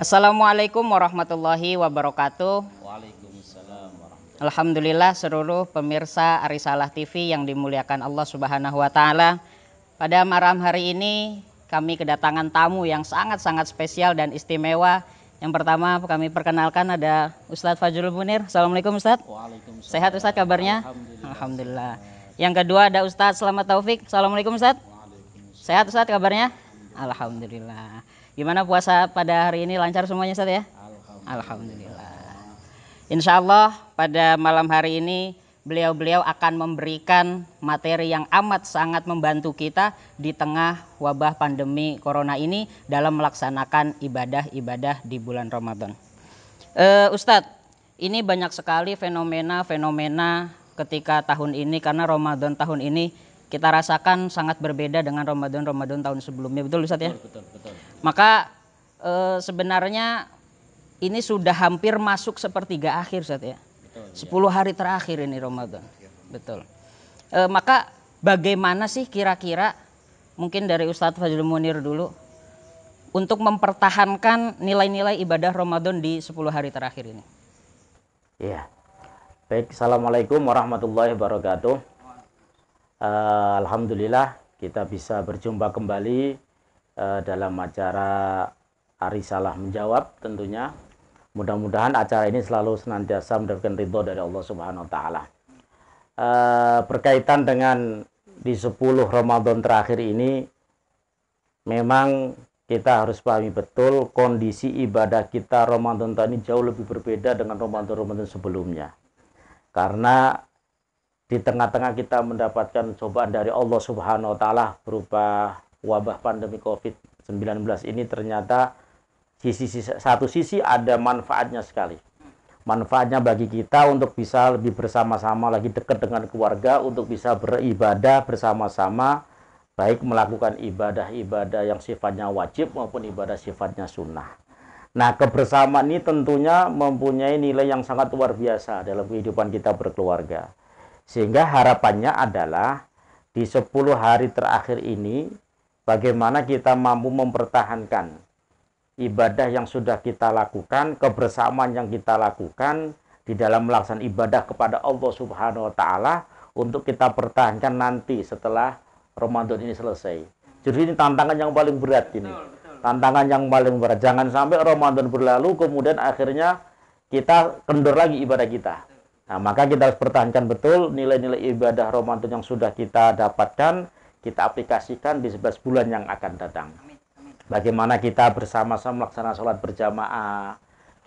Assalamualaikum warahmatullahi wabarakatuh. Waalaikumsalam warahmatullahi. Alhamdulillah seluruh pemirsa Arisalah TV yang dimuliakan Allah Subhanahu wa taala. Pada malam hari ini kami kedatangan tamu yang sangat-sangat spesial dan istimewa. Yang pertama kami perkenalkan ada Ustadz Fajrul Munir. Assalamualaikum Ustadz. Waalaikumsalam. Sehat Ustadz kabarnya? Alhamdulillah. Alhamdulillah. Yang kedua ada Ustadz Selamat Taufik. Assalamualaikum Ustadz. Sehat Ustadz kabarnya? Alhamdulillah. Gimana puasa pada hari ini, lancar semuanya Ustadz ya? Alhamdulillah. Insya Allah pada malam hari ini beliau-beliau akan memberikan materi yang amat sangat membantu kita di tengah wabah pandemi corona ini dalam melaksanakan ibadah-ibadah di bulan Ramadan. Ustadz, ini banyak sekali fenomena-fenomena ketika tahun ini, karena Ramadan tahun ini kita rasakan sangat berbeda dengan Ramadan tahun sebelumnya. Betul Ustadz ya? Betul. Maka sebenarnya ini sudah hampir masuk sepertiga akhir Ustadz ya. Betul, 10 hari terakhir ini Ramadan. Betul. Maka bagaimana sih kira-kira, mungkin dari Ustadz Fajrul Munir dulu, untuk mempertahankan nilai-nilai ibadah Ramadan di 10 hari terakhir ini? Iya. Baik, Assalamualaikum warahmatullahi wabarakatuh. Alhamdulillah kita bisa berjumpa kembali dalam acara Arisalah Menjawab tentunya. Mudah-mudahan acara ini selalu senantiasa mendapatkan ridho dari Allah Subhanahu wa taala. Berkaitan dengan di 10 Ramadan terakhir ini, memang kita harus pahami betul kondisi ibadah kita Ramadan tahun ini jauh lebih berbeda dengan Ramadan sebelumnya. Karena di tengah-tengah kita mendapatkan cobaan dari Allah Subhanahu wa taala berupa wabah pandemi Covid-19 ini, ternyata satu sisi ada manfaatnya sekali. Manfaatnya bagi kita untuk bisa lebih bersama-sama lagi dekat dengan keluarga, untuk bisa beribadah bersama-sama, baik melakukan ibadah-ibadah yang sifatnya wajib maupun ibadah sifatnya sunnah. Nah, kebersamaan ini tentunya mempunyai nilai yang sangat luar biasa dalam kehidupan kita berkeluarga. Sehingga harapannya adalah di 10 hari terakhir ini, bagaimana kita mampu mempertahankan ibadah yang sudah kita lakukan, kebersamaan yang kita lakukan di dalam melaksanakan ibadah kepada Allah Subhanahu wa taala, untuk kita pertahankan nanti setelah Ramadan ini selesai. Jadi ini tantangan yang paling berat ini. Tantangan yang paling berat. Jangan sampai Ramadan berlalu kemudian akhirnya kita kendor lagi ibadah kita. Nah, maka kita harus pertahankan betul nilai-nilai ibadah Ramadan yang sudah kita dapatkan, kita aplikasikan di 11 bulan yang akan datang. Bagaimana kita bersama-sama melaksanakan sholat berjamaah,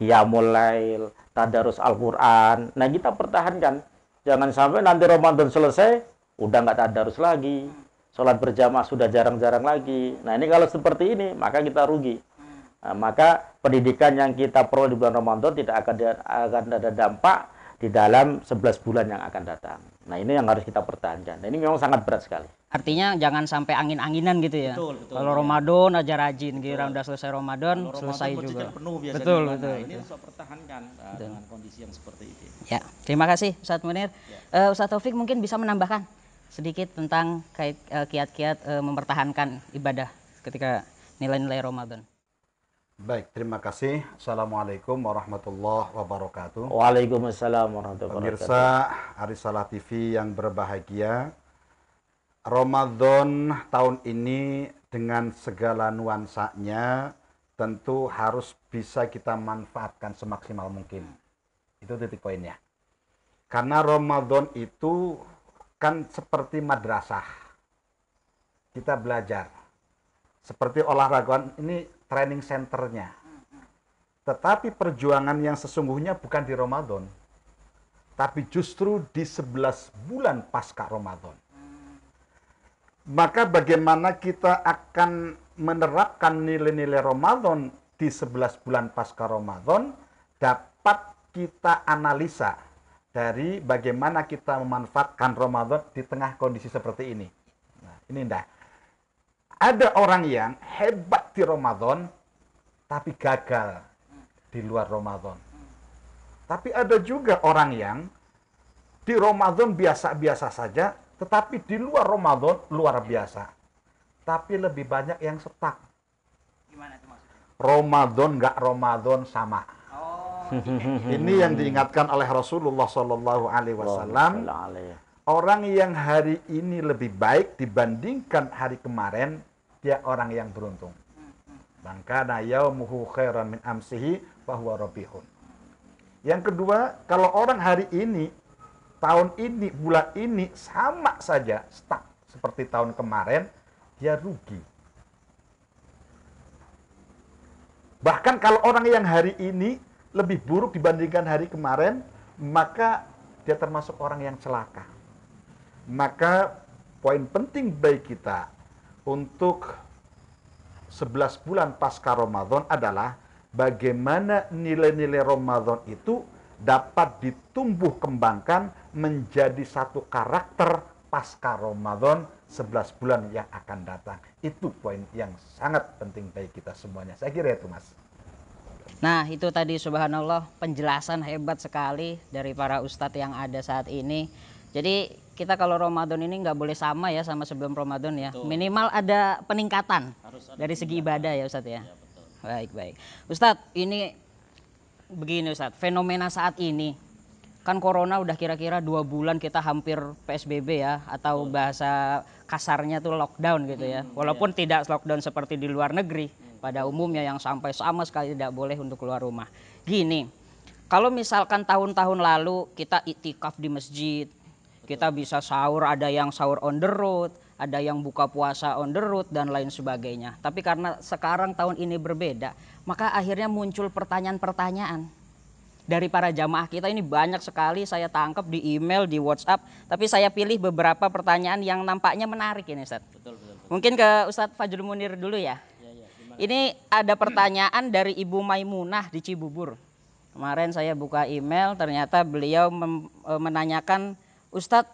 qiyamul lail, tadarus Al-Quran. Nah, kita pertahankan. Jangan sampai nanti Ramadan selesai, udah nggak tadarus lagi. Sholat berjamaah sudah jarang-jarang lagi. Nah, ini kalau seperti ini, maka kita rugi. Nah, maka pendidikan yang kita perlu di bulan Ramadan tidak akan ada dampak di dalam 11 bulan yang akan datang. Nah, ini yang harus kita pertahankan. Nah, ini memang sangat berat sekali. Artinya jangan sampai angin-anginan gitu ya. Betul. Kalau Ramadan aja rajin, kira udah selesai Ramadan, selesai juga. Penuh biasanya. Betul. Ini harus pertahankan dengan kondisi yang seperti ini. Ya, terima kasih Ustadz Munir. Ustadz Taufik mungkin bisa menambahkan sedikit tentang kiat-kiat mempertahankan ibadah ketika nilai-nilai Ramadan. Baik, terima kasih. Assalamualaikum warahmatullahi wabarakatuh. Waalaikumsalam warahmatullahi wabarakatuh. Pemirsa Arisalah TV yang berbahagia, Ramadan tahun ini dengan segala nuansanya tentu harus bisa kita manfaatkan semaksimal mungkin. Itu titik poinnya. Karena Ramadan itu kan seperti madrasah. Kita belajar. Seperti olahragawan ini training centernya. Tetapi perjuangan yang sesungguhnya bukan di Ramadan, tapi justru di 11 bulan pasca Ramadan. Maka bagaimana kita akan menerapkan nilai-nilai Ramadan di 11 bulan pasca Ramadan, dapat kita analisa dari bagaimana kita memanfaatkan Ramadan di tengah kondisi seperti ini. Nah, ini indah. Ada orang yang hebat di Ramadan, tapi gagal di luar Ramadan. Tapi ada juga orang yang di Ramadan biasa-biasa saja, tetapi di luar Ramadan luar biasa. Tapi lebih banyak yang stuck. Gimana itu maksudnya? Ramadan nggak Ramadan sama. Ini yang diingatkan oleh Rasulullah Shallallahu Alaihi Wasallam. Orang yang hari ini lebih baik dibandingkan hari kemarin, dia orang yang beruntung. Maka yaumuhu khairan min amsihi fahuwa rabihun. Yang kedua, kalau orang hari ini, tahun ini, bulan ini sama saja stuck seperti tahun kemarin, dia rugi. Bahkan kalau orang yang hari ini lebih buruk dibandingkan hari kemarin, maka dia termasuk orang yang celaka. Maka poin penting bagi kita untuk 11 bulan pasca Ramadan adalah bagaimana nilai-nilai Ramadan itu dapat ditumbuh kembangkan menjadi satu karakter pasca Ramadan 11 bulan yang akan datang. Itu poin yang sangat penting bagi kita semuanya. Saya kira itu, Mas. Nah, itu tadi subhanallah penjelasan hebat sekali dari para ustadz yang ada saat ini. Jadi kita kalau Ramadan ini nggak boleh sama ya sama sebelum Ramadan ya. Betul. Minimal ada peningkatan dari segi ibadah ya Ustadz ya. Baik, baik. Ustadz, ini begini Ustadz, fenomena saat ini kan corona udah kira-kira 2 bulan kita hampir PSBB ya, atau bahasa kasarnya tuh lockdown gitu ya. Walaupun tidak lockdown seperti di luar negeri pada umumnya yang sampai sama sekali tidak boleh untuk keluar rumah. Gini, kalau misalkan tahun-tahun lalu kita iktikaf di masjid, kita bisa sahur, ada yang sahur on the road, ada yang buka puasa on the road dan lain sebagainya. Tapi karena sekarang tahun ini berbeda, maka akhirnya muncul pertanyaan-pertanyaan dari para jamaah kita. Ini banyak sekali saya tangkap di email, di WhatsApp, tapi saya pilih beberapa pertanyaan yang nampaknya menarik ini Ustadz. Betul. Mungkin ke Ustadz Fajrul Munir dulu ya. Ini ada pertanyaan dari Ibu Maimunah di Cibubur. Kemarin saya buka email, ternyata beliau menanyakan, Ustadz,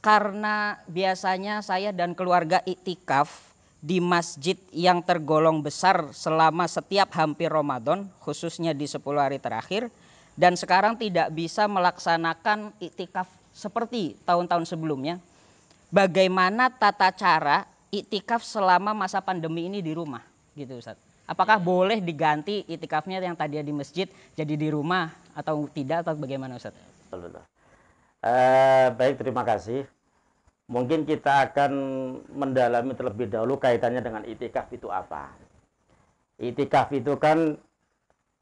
karena biasanya saya dan keluarga iktikaf di masjid yang tergolong besar selama setiap hampir Ramadan, khususnya di 10 hari terakhir, dan sekarang tidak bisa melaksanakan iktikaf seperti tahun-tahun sebelumnya. Bagaimana tata cara iktikaf selama masa pandemi ini di rumah? Gitu Ustadz. Apakah boleh diganti iktikafnya yang tadinya di masjid jadi di rumah atau tidak, atau bagaimana Ustadz? Baik, terima kasih. Mungkin kita akan mendalami terlebih dahulu kaitannya dengan iktikaf itu apa. Iktikaf itu kan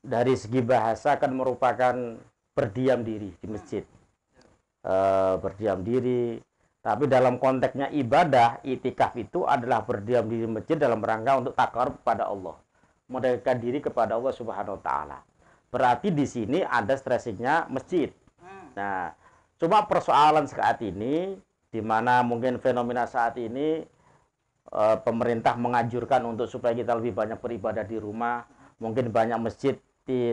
dari segi bahasa kan merupakan berdiam diri di masjid. Berdiam diri. Tapi dalam konteksnya ibadah, iktikaf itu adalah berdiam diri di masjid dalam rangka untuk takarub kepada Allah, mendekatkan diri kepada Allah Subhanahu wa taala. Berarti di sini ada stressingnya masjid. Nah, cuma persoalan saat ini di mana mungkin fenomena saat ini pemerintah menganjurkan untuk supaya kita lebih banyak beribadah di rumah. Mungkin banyak masjid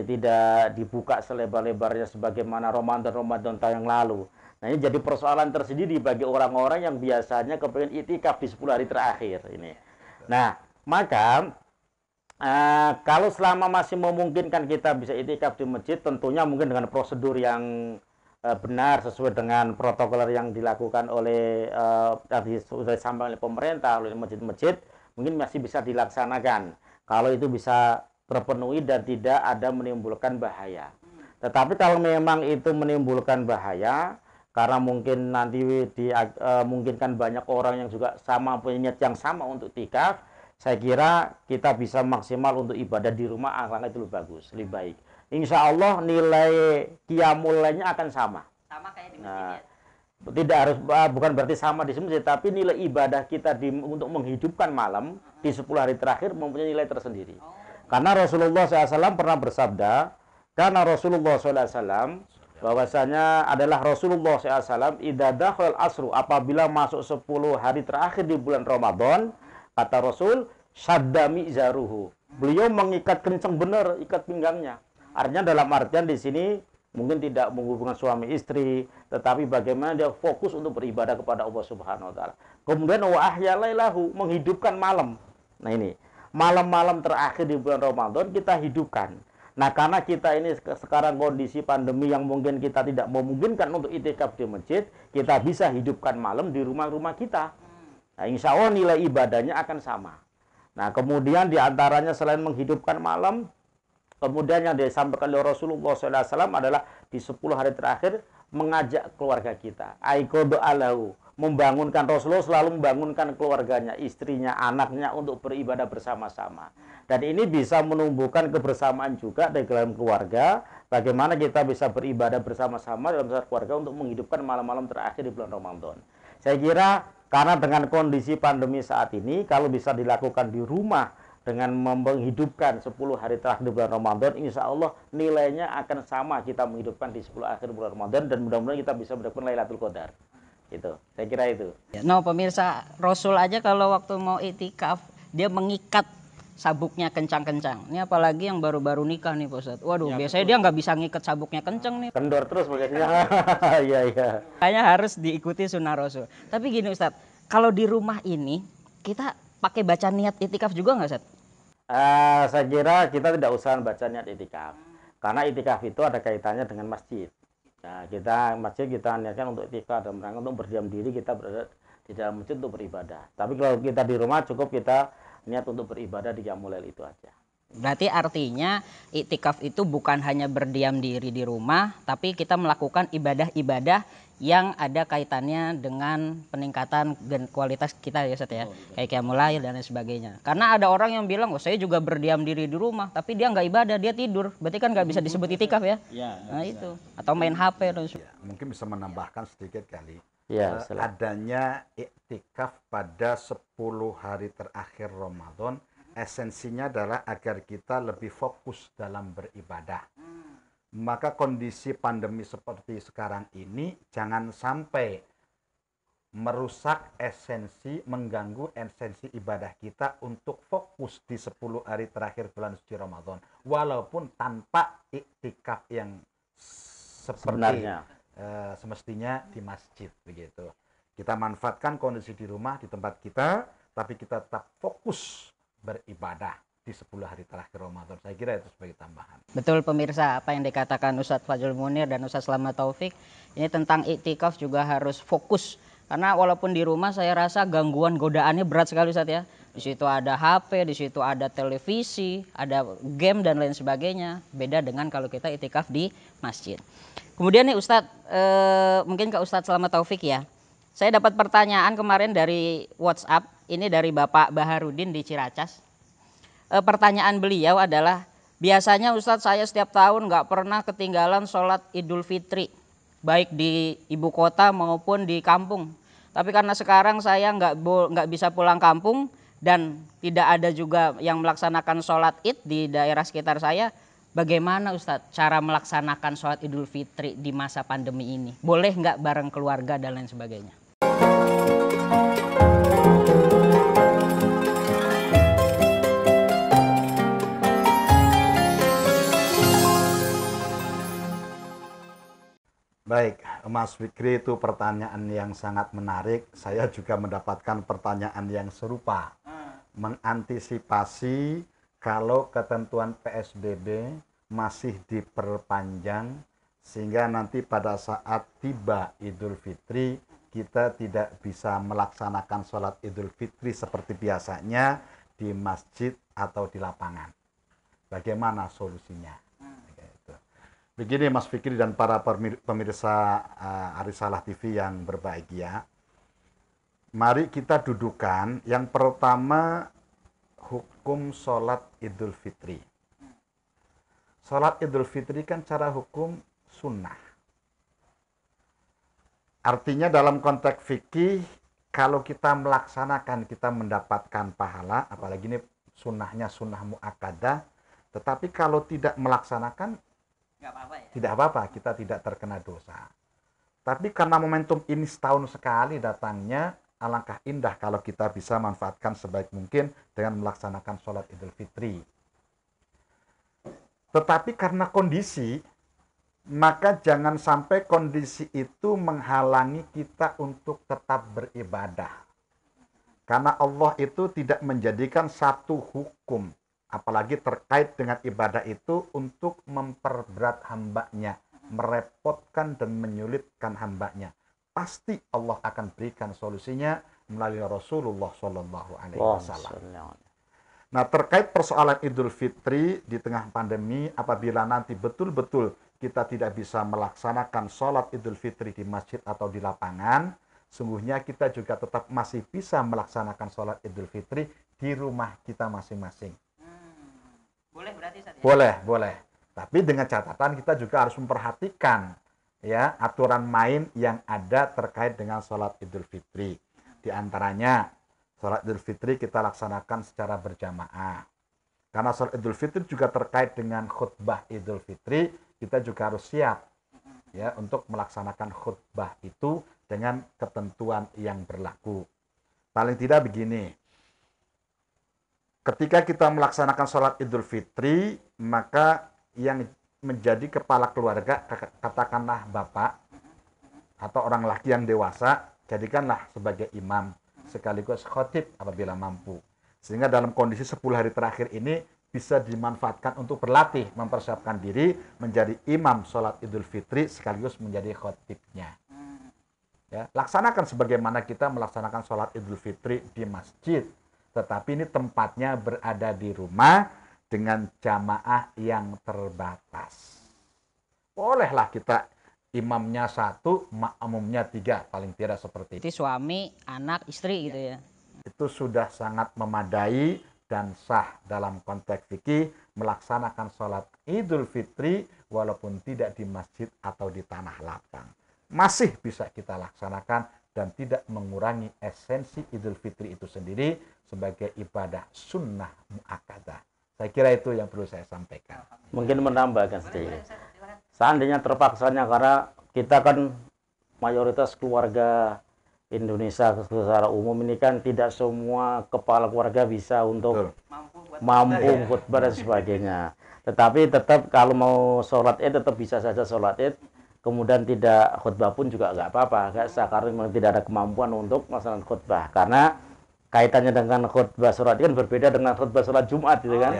tidak dibuka selebar-lebarnya sebagaimana Ramadan tahun yang lalu. Nah, ini jadi persoalan tersendiri bagi orang-orang yang biasanya kepengen itikaf di 10 hari terakhir ini. Nah, maka kalau selama masih memungkinkan kita bisa itikaf di masjid, tentunya mungkin dengan prosedur yang benar sesuai dengan protokol yang dilakukan oleh sudah disampaikan oleh pemerintah, oleh masjid-masjid, mungkin masih bisa dilaksanakan kalau itu bisa terpenuhi dan tidak ada menimbulkan bahaya. Tetapi kalau memang itu menimbulkan bahaya, karena mungkin nanti mungkinkan banyak orang yang juga sama punya niat yang sama untuk tikaf, saya kira kita bisa maksimal untuk ibadah di rumah, alangkah itu lebih bagus, lebih baik. Insya Allah nilai qiyamul lailnya akan sama. Sama kayak di masjid ya? Tidak harus, bukan berarti sama di masjid, tapi nilai ibadah kita untuk menghidupkan malam di 10 hari terakhir mempunyai nilai tersendiri. Karena Rasulullah SAW pernah bersabda, karena Rasulullah SAW bahwasanya adalah Rasulullah SAW idza dakhal asru, apabila masuk 10 hari terakhir di bulan Ramadan, kata Rasul, syadda mi'zaruhu, beliau mengikat kencang benar ikat pinggangnya. Artinya dalam artian di sini mungkin tidak menghubungkan suami istri, tetapi bagaimana dia fokus untuk beribadah kepada Allah Subhanahu wa taala. Kemudian wa ahya lailahu, menghidupkan malam. Nah, ini malam-malam terakhir di bulan Ramadan kita hidupkan. Nah, karena kita ini sekarang kondisi pandemi yang mungkin kita tidak memungkinkan untuk itikaf di masjid, kita bisa hidupkan malam di rumah-rumah kita. Nah, insya Allah nilai ibadahnya akan sama. Nah, kemudian diantaranya selain menghidupkan malam, kemudian yang disampaikan oleh Rasulullah SAW adalah di 10 hari terakhir mengajak keluarga kita. Aikodo alahu, membangunkan. Rasulullah selalu membangunkan keluarganya, istrinya, anaknya untuk beribadah bersama-sama. Dan ini bisa menumbuhkan kebersamaan juga di dalam keluarga. Bagaimana kita bisa beribadah bersama-sama dalam satu keluarga untuk menghidupkan malam-malam terakhir di bulan Ramadan. Saya kira karena dengan kondisi pandemi saat ini, kalau bisa dilakukan di rumah dengan menghidupkan 10 hari terakhir di bulan Ramadan, insya Allah nilainya akan sama kita menghidupkan di 10 akhir bulan Ramadan, dan mudah-mudahan kita bisa mendapatkan Lailatul Qadar. Gitu. Saya kira itu. No, pemirsa, Rasul aja kalau waktu mau itikaf, dia mengikat sabuknya kencang-kencang. Ini apalagi yang baru-baru nikah nih Pak Ustadz. Waduh, ya, biasanya betul. Dia nggak bisa ngikat sabuknya kencang nih. Kendor terus biasanya. Iya, iya. Kayaknya harus diikuti sunnah Rasul. Tapi gini Ustadz, kalau di rumah ini kita pakai baca niat itikaf juga nggak Ustadz? Saya kira kita tidak usah baca niat itikaf. Karena itikaf itu ada kaitannya dengan masjid. Nah, kita niatkan untuk itikaf dan rangka untuk berdiam diri, kita berada di dalam masjid untuk beribadah. Tapi kalau kita di rumah cukup kita niat untuk beribadah di Qiyamul Lail itu aja. Berarti artinya iktikaf itu bukan hanya berdiam diri di rumah, tapi kita melakukan ibadah-ibadah yang ada kaitannya dengan peningkatan dan kualitas kita ya Ustaz ya. Kayak Qiyamul Lail dan lain sebagainya. Karena ada orang yang bilang, oh saya juga berdiam diri di rumah, tapi dia nggak ibadah, dia tidur. Berarti kan nggak bisa disebut iktikaf ya? Nah itu. Atau main HP dan sebagainya. Mungkin bisa menambahkan sedikit kali. Ya, adanya iktikaf pada 10 hari terakhir Ramadan, esensinya adalah agar kita lebih fokus dalam beribadah. Maka kondisi pandemi seperti sekarang ini jangan sampai merusak esensi, mengganggu esensi ibadah kita untuk fokus di 10 hari terakhir bulan suci Ramadan. Walaupun tanpa iktikaf yang seperti semestinya di masjid begitu. Kita manfaatkan kondisi di rumah, di tempat kita, tapi kita tetap fokus beribadah di 10 hari terakhir Ramadan. Saya kira itu sebagai tambahan. Betul pemirsa, apa yang dikatakan Ustadz Fadzul Munir dan Ustadz Selamat Taufik, ini tentang iktikaf juga harus fokus. Karena walaupun di rumah saya rasa gangguan godaannya berat sekali Ustadz ya. Di situ ada HP, di situ ada televisi, ada game dan lain sebagainya. Beda dengan kalau kita iktikaf di masjid. Kemudian nih Ustadz, mungkin ke Ustadz Selamat Taufik ya. Saya dapat pertanyaan kemarin dari WhatsApp, ini dari Bapak Baharudin di Ciracas. Pertanyaan beliau adalah, biasanya Ustadz saya setiap tahun nggak pernah ketinggalan sholat Idul Fitri, baik di ibu kota maupun di kampung. Tapi karena sekarang saya nggak bisa pulang kampung dan tidak ada juga yang melaksanakan sholat Id di daerah sekitar saya, bagaimana Ustadz cara melaksanakan sholat Idul Fitri di masa pandemi ini? Boleh nggak bareng keluarga dan lain sebagainya? Baik, Mas Fikri, itu pertanyaan yang sangat menarik. Saya juga mendapatkan pertanyaan yang serupa. Mengantisipasi kalau ketentuan PSBB masih diperpanjang, sehingga nanti pada saat tiba Idul Fitri, kita tidak bisa melaksanakan sholat Idul Fitri seperti biasanya di masjid atau di lapangan. Bagaimana solusinya? Begini Mas Fikri dan para pemirsa Arisalah TV yang berbahagia, mari kita dudukan yang pertama hukum sholat Idul Fitri. Sholat Idul Fitri kan cara hukum sunnah. Artinya dalam konteks fikih, kalau kita melaksanakan kita mendapatkan pahala, apalagi ini sunnahnya sunnah muakkadah, tetapi kalau tidak melaksanakan tidak apa-apa, kita tidak terkena dosa. Tapi karena momentum ini setahun sekali datangnya, alangkah indah kalau kita bisa manfaatkan sebaik mungkin dengan melaksanakan sholat Idul Fitri. Tetapi karena kondisi, maka jangan sampai kondisi itu menghalangi kita untuk tetap beribadah. Karena Allah itu tidak menjadikan satu hukum, apalagi terkait dengan ibadah itu untuk memperberat hambanya, merepotkan dan menyulitkan hambanya. Pasti Allah akan berikan solusinya melalui Rasulullah SAW. Nah, terkait persoalan Idul Fitri di tengah pandemi, apabila nanti betul-betul kita tidak bisa melaksanakan sholat Idul Fitri di masjid atau di lapangan, sungguhnya kita juga tetap masih bisa melaksanakan sholat Idul Fitri di rumah kita masing-masing. Boleh berarti Ustaz, ya? Boleh, boleh. Tapi dengan catatan kita juga harus memperhatikan ya aturan main yang ada terkait dengan sholat Idul Fitri. Di antaranya sholat Idul Fitri kita laksanakan secara berjamaah. Karena sholat Idul Fitri juga terkait dengan khutbah Idul Fitri, kita juga harus siap ya untuk melaksanakan khutbah itu dengan ketentuan yang berlaku. Paling tidak begini, ketika kita melaksanakan sholat Idul Fitri, maka yang menjadi kepala keluarga, katakanlah bapak atau orang laki yang dewasa, jadikanlah sebagai imam sekaligus khotib apabila mampu. Sehingga dalam kondisi 10 hari terakhir ini bisa dimanfaatkan untuk berlatih, mempersiapkan diri menjadi imam sholat Idul Fitri sekaligus menjadi khotibnya. Ya, laksanakan sebagaimana kita melaksanakan sholat Idul Fitri di masjid. Tetapi ini tempatnya berada di rumah dengan jamaah yang terbatas. Bolehlah kita imamnya 1, makmumnya 3, paling tidak seperti itu. Jadi suami, anak, istri gitu ya. Itu sudah sangat memadai dan sah dalam konteks fikih melaksanakan sholat Idul Fitri walaupun tidak di masjid atau di tanah lapang. Masih bisa kita laksanakan dan tidak mengurangi esensi Idul Fitri itu sendiri sebagai ibadah sunnah muakkadah. Saya kira itu yang perlu saya sampaikan. Mungkin menambahkan sedikit. Seandainya terpaksanya, karena kita kan mayoritas keluarga Indonesia secara umum ini kan tidak semua kepala keluarga bisa untuk mampu khutbah dan sebagainya. Tetapi tetap kalau mau sholat id tetap bisa saja sholat id. Kemudian tidak khutbah pun juga nggak apa-apa. Karena memang tidak ada kemampuan untuk melaksanakan khutbah. Karena kaitannya dengan khutbah sholat id kan berbeda dengan khutbah sholat Jumat gitu kan.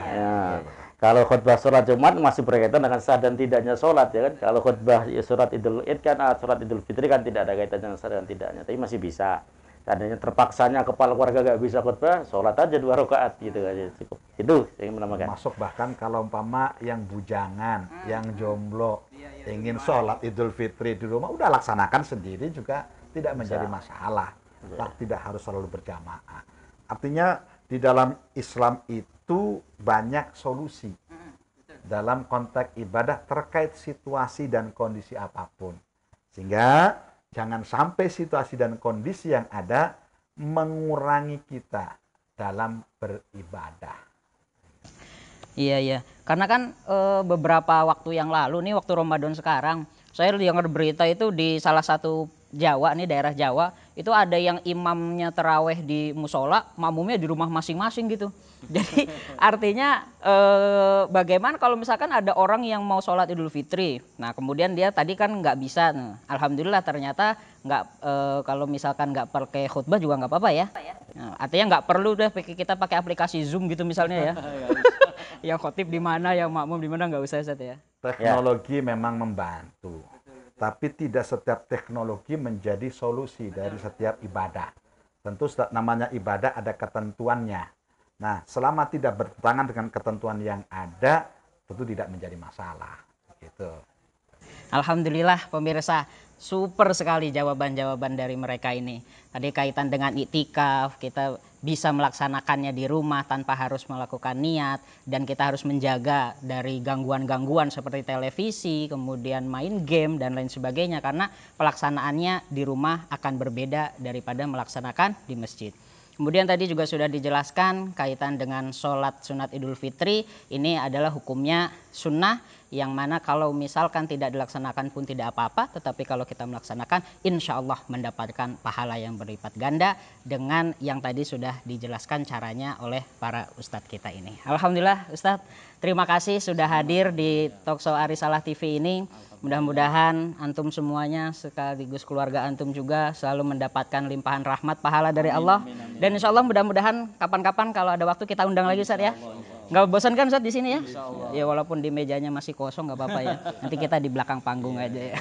Kalau khutbah sholat Jumat masih berkaitan dengan sah dan tidaknya sholat ya kan. Kalau khutbah sholat Idul Id kan, sholat Idul Fitri kan tidak ada kaitannya dengan sah dan tidaknya. Tapi masih bisa. Seandainya terpaksanya kepala keluarga nggak bisa khutbah, sholat aja 2 rakaat gitu aja cukup. Itu yang menamakan. Masuk bahkan kalau umpama yang bujangan, yang jomblo, ingin sholat Idul Fitri di rumah, udah laksanakan sendiri juga tidak menjadi masalah. Tidak harus selalu berjamaah. Artinya di dalam Islam itu banyak solusi dalam konteks ibadah terkait situasi dan kondisi apapun. Sehingga jangan sampai situasi dan kondisi yang ada mengurangi kita dalam beribadah. Iya. Karena kan beberapa waktu yang lalu nih, waktu Ramadan sekarang, saya dengar berita itu di salah satu Jawa nih, daerah Jawa, itu ada yang imamnya terawih di musola, makmumnya di rumah masing-masing gitu. Jadi artinya bagaimana kalau misalkan ada orang yang mau sholat Idul Fitri, nah kemudian dia tadi kan nggak bisa, nah, alhamdulillah ternyata nggak kalau misalkan nggak pakai khutbah juga nggak apa-apa ya. Nah, artinya nggak perlu deh kita pakai aplikasi Zoom gitu misalnya ya. Yang khotib di mana, yang makmum di mana, nggak usah Ustaz ya. Teknologi memang membantu. Tapi tidak setiap teknologi menjadi solusi dari setiap ibadah. Tentu namanya ibadah ada ketentuannya. Nah, selama tidak bertentangan dengan ketentuan yang ada, tentu tidak menjadi masalah. Gitu. Alhamdulillah pemirsa, super sekali jawaban-jawaban dari mereka ini. Tadi kaitan dengan iktikaf, kita bisa melaksanakannya di rumah tanpa harus melakukan niat, dan kita harus menjaga dari gangguan-gangguan seperti televisi, kemudian main game dan lain sebagainya, karena pelaksanaannya di rumah akan berbeda daripada melaksanakan di masjid. Kemudian tadi juga sudah dijelaskan kaitan dengan sholat sunat Idul Fitri, ini adalah hukumnya sunnah, yang mana kalau misalkan tidak dilaksanakan pun tidak apa-apa, tetapi kalau kita melaksanakan insya Allah mendapatkan pahala yang berlipat ganda dengan yang tadi sudah dijelaskan caranya oleh para ustadz kita ini. Alhamdulillah Ustadz, terima kasih sudah hadir di Talkshow Arisalah TV ini. Mudah-mudahan antum semuanya sekaligus keluarga antum juga selalu mendapatkan limpahan rahmat pahala dari Allah. Dan insya Allah mudah-mudahan kapan-kapan kalau ada waktu kita undang lagi Ustadz ya. Nggak bosan kan Ustadz di sini ya? Ya walaupun di mejanya masih kosong nggak apa-apa ya. Nanti kita di belakang panggung aja ya.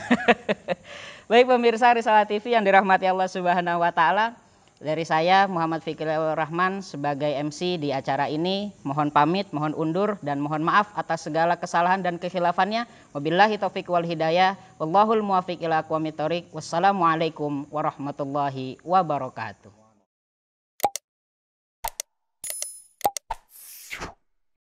Baik pemirsa Risalah TV yang dirahmati Allah Subhanahu wa taala. Dari saya Muhammad Fikriul Rahman sebagai MC di acara ini mohon pamit, mohon undur dan mohon maaf atas segala kesalahan dan kekhilaafannya. Wabillahi taufiq wal hidayah. Wallahul muwaffiq ila aqwamit thoriq. Wassalamualaikum warahmatullahi wabarakatuh.